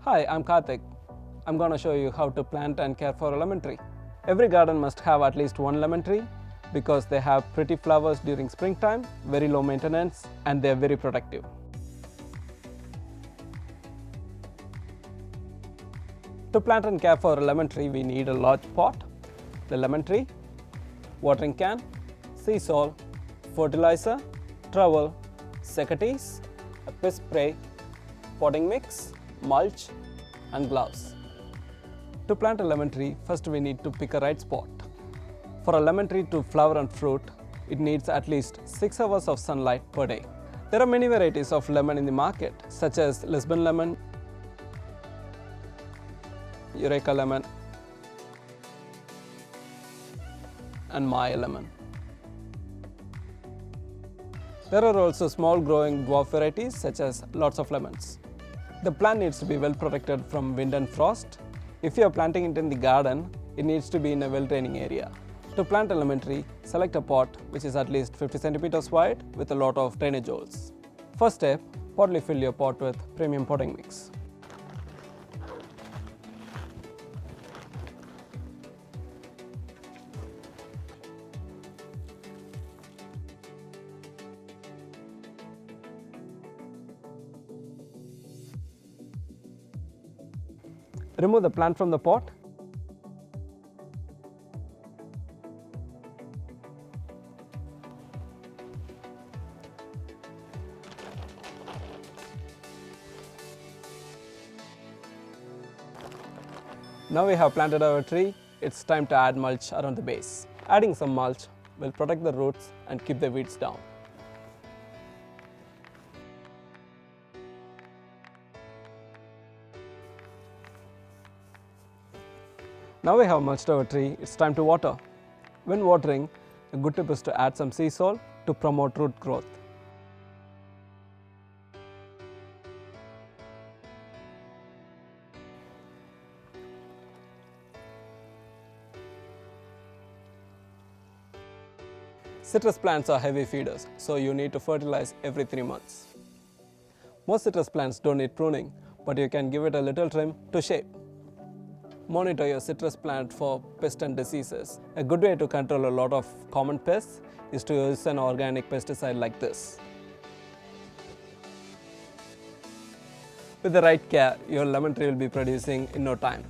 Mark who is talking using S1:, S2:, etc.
S1: Hi, I'm Karthik. I'm going to show you how to plant and care for a lemon tree. Every garden must have at least one lemon tree because they have pretty flowers during springtime, very low maintenance, and they are very protective. To plant and care for a lemon tree, we need a large pot, the lemon tree, watering can, sea salt, fertilizer, trowel, secatees, a pest spray, potting mix, mulch, and gloves. To plant a lemon tree, first we need to pick a right spot. For a lemon tree to flower and fruit, it needs at least 6 hours of sunlight per day. There are many varieties of lemon in the market, such as Lisbon lemon, Eureka lemon, and Maya lemon. There are also small growing dwarf varieties such as lots of lemons. The plant needs to be well protected from wind and frost. If you are planting it in the garden, it needs to be in a well-draining area. To plant a lemon tree, select a pot which is at least 50 centimeters wide with a lot of drainage holes. First step, partly fill your pot with premium potting mix. Remove the plant from the pot. Now we have planted our tree, it's time to add mulch around the base. Adding some mulch will protect the roots and keep the weeds down. Now we have mulched our tree, it's time to water. When watering, a good tip is to add some sea salt to promote root growth. Citrus plants are heavy feeders, so you need to fertilize every 3 months. Most citrus plants don't need pruning, but you can give it a little trim to shape. Monitor your citrus plant for pests and diseases. A good way to control a lot of common pests is to use an organic pesticide like this. With the right care, your lemon tree will be producing in no time.